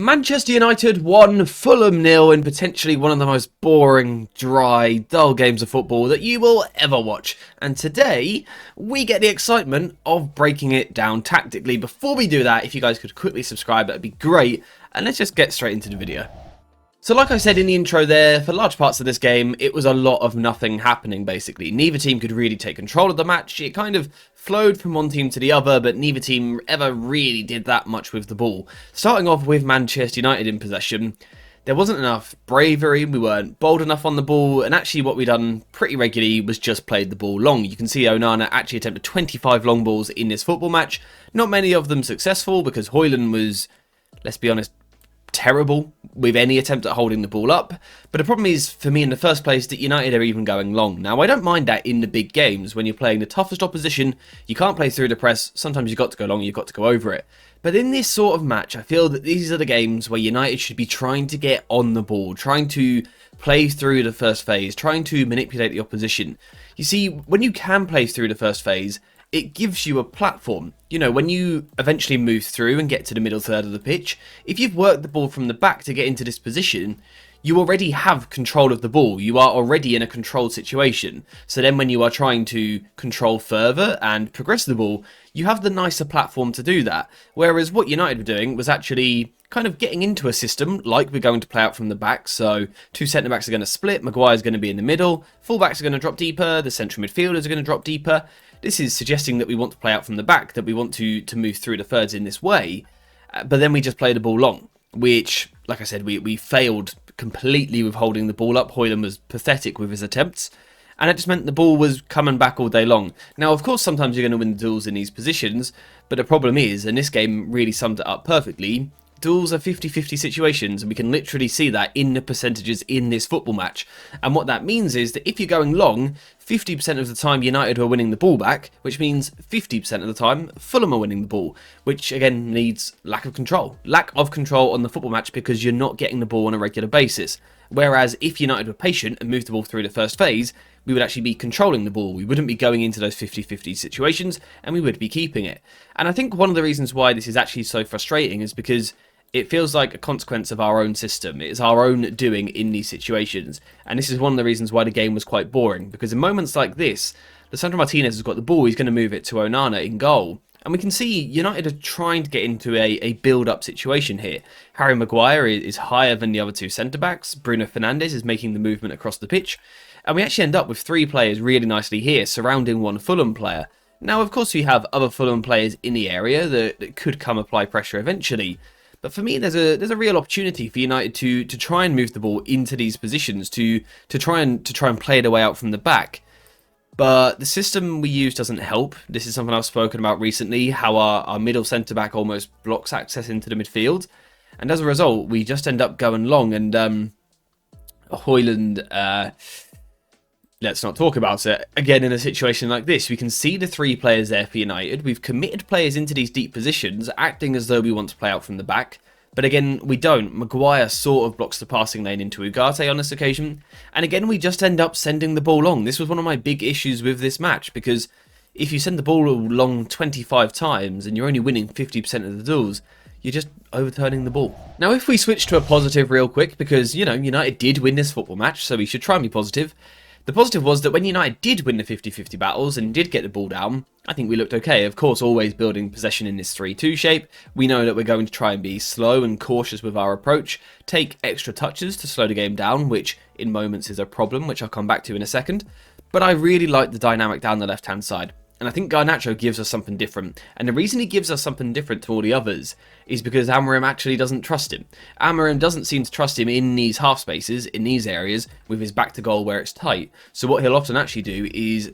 Manchester United won, Fulham nil in potentially one of the most boring, dry, dull games of football that you will ever watch. And today, we get the excitement of breaking it down tactically. Before we do that, if you guys could quickly subscribe, that'd be great. And let's just get straight into the video. So like I said in the intro there, for large parts of this game, it was a lot of nothing happening basically. Neither team could really take control of the match. It kind of flowed from one team to the other, but neither team ever really did that much with the ball. Starting off with Manchester United in possession, there wasn't enough bravery, we weren't bold enough on the ball, and actually what we done pretty regularly was just played the ball long. You can see Onana actually attempted 25 long balls in this football match. Not many of them successful because Højlund was, let's be honest, terrible with any attempt at holding the ball up. But the problem is, for me in the first place, that United are even going long. Now, I don't mind that in the big games. When you're playing the toughest opposition, you can't play through the press. Sometimes you've got to go long, you've got to go over it. But in this sort of match, I feel that these are the games where United should be trying to get on the ball, trying to play through the first phase, trying to manipulate the opposition. You see, when you can play through the first phase, it gives you a platform. You know, when you eventually move through and get to the middle third of the pitch, if you've worked the ball from the back to get into this position, you already have control of the ball. You are already in a controlled situation. So then when you are trying to control further and progress the ball, you have the nicer platform to do that. Whereas what United were doing was actually kind of getting into a system like we're going to play out from the back. So two centre-backs are going to split, Maguire's going to be in the middle, full-backs are going to drop deeper, the central midfielders are going to drop deeper. This is suggesting that we want to play out from the back, that we want to move through the thirds in this way, but then we just play the ball long, which, like I said, we failed completely with holding the ball up. Højlund was pathetic with his attempts, and it just meant the ball was coming back all day long. Now, of course, sometimes you're going to win the duels in these positions, but the problem is, and this game really summed it up perfectly, duels are 50-50 situations, and we can literally see that in the percentages in this football match. And what that means is that if you're going long, 50% of the time United are winning the ball back, which means 50% of the time Fulham are winning the ball, which again needs lack of control. Lack of control on the football match because you're not getting the ball on a regular basis. Whereas if United were patient and moved the ball through the first phase, we would actually be controlling the ball. We wouldn't be going into those 50-50 situations, and we would be keeping it. And I think one of the reasons why this is actually so frustrating is because it feels like a consequence of our own system. It is our own doing in these situations. And this is one of the reasons why the game was quite boring. Because in moments like this, Lisandro Martinez has got the ball, he's going to move it to Onana in goal. And we can see United are trying to get into a build-up situation here. Harry Maguire is higher than the other two centre-backs. Bruno Fernandes is making the movement across the pitch. And we actually end up with three players really nicely here, surrounding one Fulham player. Now, of course, we have other Fulham players in the area that could come apply pressure eventually. But for me, there's a real opportunity for United to try and move the ball into these positions, to try and play the way out from the back. But the system we use doesn't help. This is something I've spoken about recently, how our middle centre-back almost blocks access into the midfield. And as a result, we just end up going long. And Højlund, let's not talk about it. Again, in a situation like this, we can see the three players there for United. We've committed players into these deep positions, acting as though we want to play out from the back. But again, we don't. Maguire sort of blocks the passing lane into Ugarte on this occasion. And again, we just end up sending the ball long. This was one of my big issues with this match, because if you send the ball long 25 times and you're only winning 50% of the duels, you're just overturning the ball. Now, if we switch to a positive real quick, because, you know, United did win this football match, so we should try and be positive. The positive was that when United did win the 50-50 battles and did get the ball down, I think we looked okay. Of course, always building possession in this 3-2 shape. We know that we're going to try and be slow and cautious with our approach, take extra touches to slow the game down, which in moments is a problem, which I'll come back to in a second. But I really like the dynamic down the left-hand side. And I think Garnacho gives us something different. And the reason he gives us something different to all the others is because Amorim actually doesn't trust him. Amorim doesn't seem to trust him in these half spaces, in these areas, with his back to goal where it's tight. So what he'll often actually do is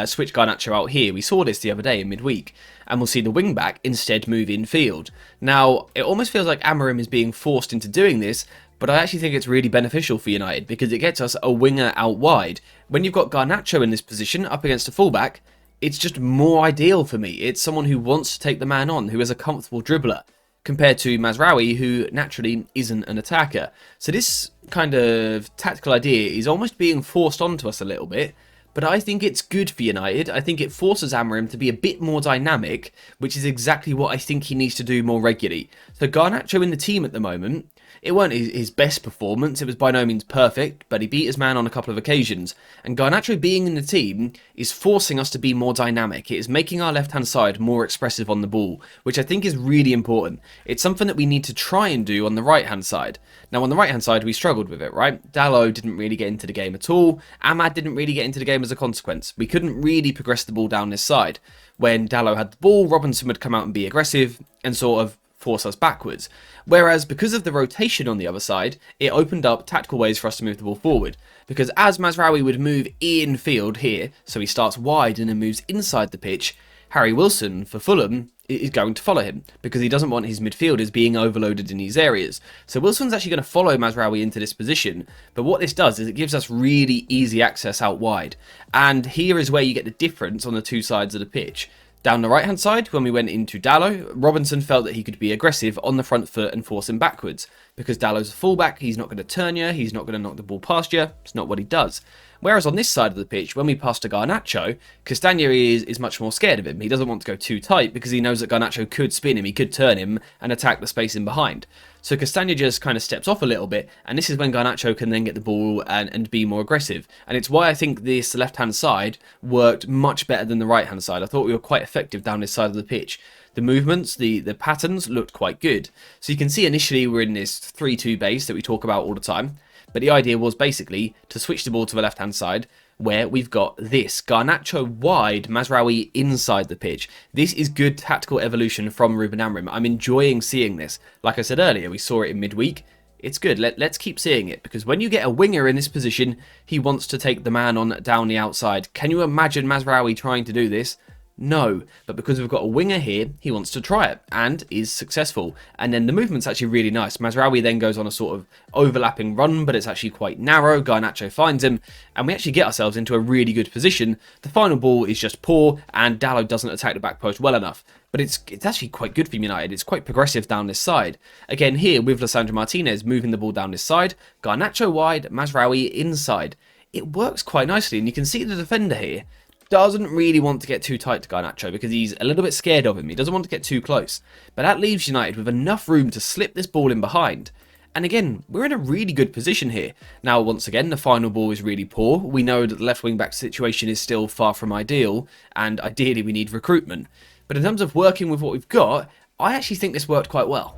switch Garnacho out here. We saw this the other day in midweek. And we'll see the wing back instead move in field. Now, it almost feels like Amorim is being forced into doing this, but I actually think it's really beneficial for United because it gets us a winger out wide. When you've got Garnacho in this position up against a fullback, it's just more ideal for me. It's someone who wants to take the man on, who is a comfortable dribbler, compared to Mazraoui, who naturally isn't an attacker. So this kind of tactical idea is almost being forced onto us a little bit, but I think it's good for United. I think it forces Amorim to be a bit more dynamic, which is exactly what I think he needs to do more regularly. So Garnacho in the team at the moment, it weren't his best performance, it was by no means perfect, but he beat his man on a couple of occasions. And Garnacho being in the team is forcing us to be more dynamic. It is making our left-hand side more expressive on the ball, which I think is really important. It's something that we need to try and do on the right-hand side. Now, on the right-hand side, we struggled with it, right? Dalot didn't really get into the game at all. Ahmad didn't really get into the game as a consequence. We couldn't really progress the ball down this side. When Dalot had the ball, Robinson would come out and be aggressive and sort of force us backwards. Whereas because of the rotation on the other side, it opened up tactical ways for us to move the ball forward. Because as Mazraoui would move in field here, so he starts wide and then moves inside the pitch, Harry Wilson for Fulham is going to follow him because he doesn't want his midfielders being overloaded in these areas. So Wilson's actually going to follow Mazraoui into this position, but what this does is it gives us really easy access out wide. And here is where you get the difference on the two sides of the pitch. Down the right-hand side, when we went into Dalot, Robinson felt that he could be aggressive on the front foot and force him backwards. Because Dalot's a fullback, he's not going to turn you, he's not going to knock the ball past you, it's not what he does. Whereas on this side of the pitch, when we pass to Garnacho, Castagna is much more scared of him. He doesn't want to go too tight because he knows that Garnacho could spin him, he could turn him and attack the space in behind. So Castagna just kind of steps off a little bit, and this is when Garnacho can then get the ball and be more aggressive. And it's why I think this left-hand side worked much better than the right-hand side. I thought we were quite effective down this side of the pitch. The movements, the patterns looked quite good. So you can see initially we're in this 3-2 base that we talk about all the time. But the idea was basically to switch the ball to the left-hand side, where we've got this. Garnacho wide, Mazraoui inside the pitch. This is good tactical evolution from Ruben Amorim. I'm enjoying seeing this. Like I said earlier, we saw it in midweek. It's good. Let's keep seeing it, because when you get a winger in this position, he wants to take the man on down the outside. Can you imagine Mazraoui trying to do this? No, but because we've got a winger here, he wants to try it, and is successful. And then the movement's actually really nice. Mazraoui then goes on a sort of overlapping run, but it's actually quite narrow. Garnacho finds him, and we actually get ourselves into a really good position. The final ball is just poor, and Dalot doesn't attack the back post well enough. But it's actually quite good for United. It's quite progressive down this side. Again, here with Lisandro Martinez moving the ball down this side, Garnacho wide, Mazraoui inside. It works quite nicely, and you can see the defender here doesn't really want to get too tight to Garnacho because he's a little bit scared of him. He doesn't want to get too close. But that leaves United with enough room to slip this ball in behind. And again, we're in a really good position here. Now, once again, the final ball is really poor. We know that the left wing-back situation is still far from ideal, and ideally we need recruitment. But in terms of working with what we've got, I actually think this worked quite well.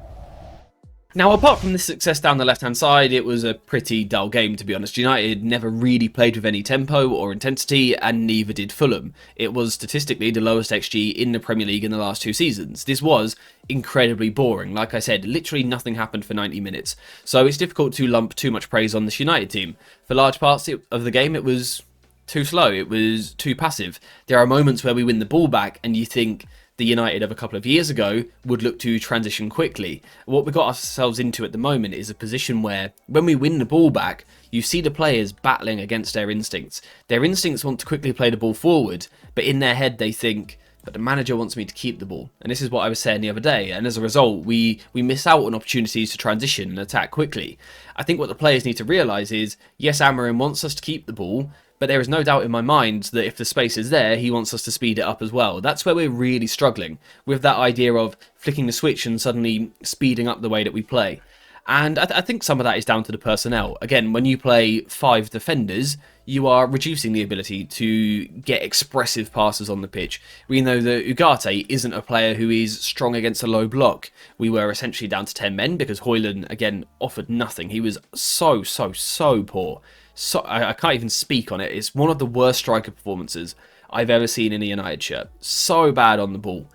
Now, apart from this success down the left-hand side, it was a pretty dull game, to be honest. United never really played with any tempo or intensity, and neither did Fulham. It was statistically the lowest XG in the Premier League in the last 2 seasons. This was incredibly boring. Like I said, literally nothing happened for 90 minutes. So it's difficult to lump too much praise on this United team. For large parts of the game, it was too slow. It was too passive. There are moments where we win the ball back, and you think the United of a couple of years ago would look to transition quickly. What we got ourselves into at the moment is a position where when we win the ball back, you see the players battling against their instincts. Their instincts want to quickly play the ball forward, but in their head they think, but the manager wants me to keep the ball. And this is what I was saying the other day, and as a result, we miss out on opportunities to transition and attack quickly. I think what the players need to realise is, yes, Amorim wants us to keep the ball, but there is no doubt in my mind that if the space is there, he wants us to speed it up as well. That's where we're really struggling, with that idea of flicking the switch and suddenly speeding up the way that we play. And I think some of that is down to the personnel. Again, when you play 5 defenders, you are reducing the ability to get expressive passes on the pitch. We know that Ugarte isn't a player who is strong against a low block. We were essentially down to 10 men because Højlund, again, offered nothing. He was so poor. So I can't even speak on it. It's one of the worst striker performances I've ever seen in a United shirt. So bad on the ball.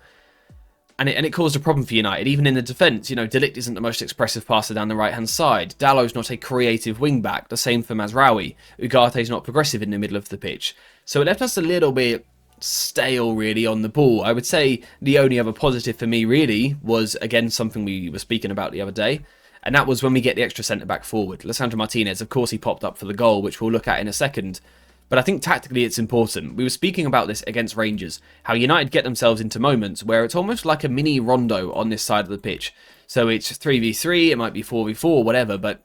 And it caused a problem for United, even in the defence. You know, De Ligt isn't the most expressive passer down the right-hand side. Dalot's not a creative wing-back. The same for Mazraoui. Ugarte's not progressive in the middle of the pitch. So it left us a little bit stale, really, on the ball. I would say the only other positive for me, really, was, again, something we were speaking about the other day. And that was when we get the extra centre-back forward. Lisandro Martinez, of course, he popped up for the goal, which we'll look at in a second. But I think tactically it's important. We were speaking about this against Rangers, how United get themselves into moments where it's almost like a mini rondo on this side of the pitch. So it's 3v3, it might be 4v4, whatever, but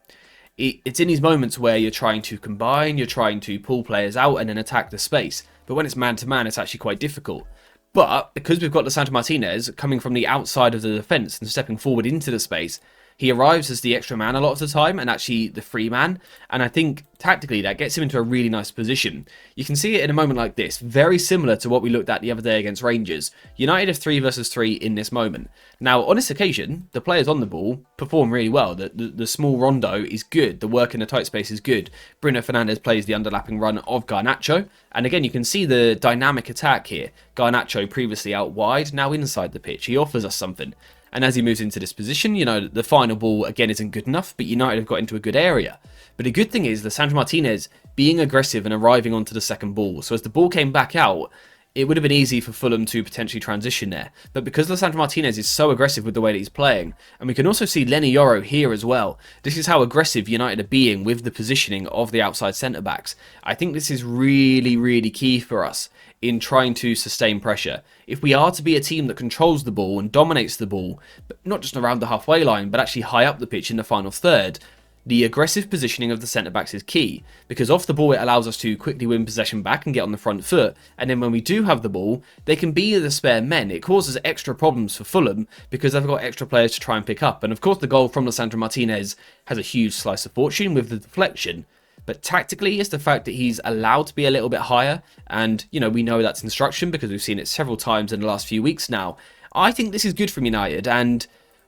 It's in these moments where you're trying to combine, you're trying to pull players out and then attack the space. But when it's man-to-man, it's actually quite difficult. But because we've got Lisandro Martinez coming from the outside of the defence and stepping forward into the space, he arrives as the extra man a lot of the time and actually the free man. And I think tactically that gets him into a really nice position. You can see it in a moment like this, very similar to what we looked at the other day against Rangers. United have 3 versus 3 in this moment. Now, on this occasion, the players on the ball perform really well. The small rondo is good. The work in the tight space is good. Bruno Fernandes plays the underlapping run of Garnacho. And again, you can see the dynamic attack here. Garnacho previously out wide, now inside the pitch. He offers us something. And as he moves into this position, the final ball, again, isn't good enough, but United have got into a good area. But the good thing is Lisandro Martinez being aggressive and arriving onto the second ball. So as the ball came back out, it would have been easy for Fulham to potentially transition there. But because Lisandro Martinez is so aggressive with the way that he's playing, and we can also see Lenny Yoro here as well, this is how aggressive United are being with the positioning of the outside centre-backs. I think this is really, really key for us in trying to sustain pressure. If we are to be a team that controls the ball and dominates the ball, but not just around the halfway line, but actually high up the pitch in the final third, the aggressive positioning of the centre-backs is key, because off the ball it allows us to quickly win possession back and get on the front foot, and then when we do have the ball, they can be the spare men. It causes extra problems for Fulham, because they've got extra players to try and pick up, and of course the goal from Lisandro Martinez has a huge slice of fortune with the deflection. But tactically, it's the fact that he's allowed to be a little bit higher, and, we know that's instruction because we've seen it several times in the last few weeks now. I think this is good from United, and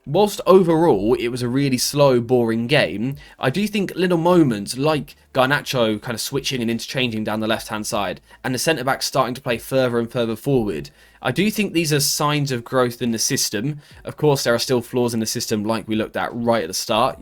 whilst overall it was a really slow, boring game, I do think little moments like Garnacho kind of switching and interchanging down the left-hand side, and the centre-backs starting to play further and further forward, I do think these are signs of growth in the system. Of course, there are still flaws in the system like we looked at right at the start,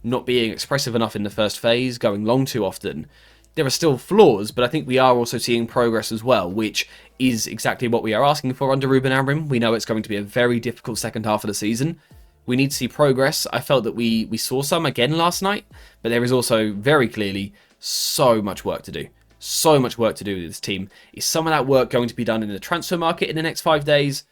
not being expressive enough in the first phase, going long too often. There are still flaws, but I think we are also seeing progress as well, which is exactly what we are asking for under Ruben Amorim. We know it's going to be a very difficult second half of the season. We need to see progress. I felt that we saw some again last night, but there is also very clearly so much work to do. So much work to do with this team. Is some of that work going to be done in the transfer market in the next 5 days?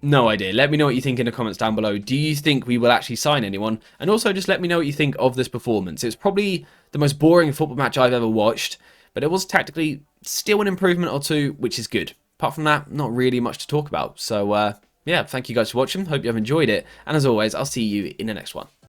No idea. Let me know what you think in the comments down below. Do you think we will actually sign anyone? And also just let me know what you think of this performance. It's probably the most boring football match I've ever watched, but it was tactically still an improvement or two, which is good. Apart from that, not really much to talk about. So, yeah, thank you guys for watching. Hope you have enjoyed it. And as always, I'll see you in the next one.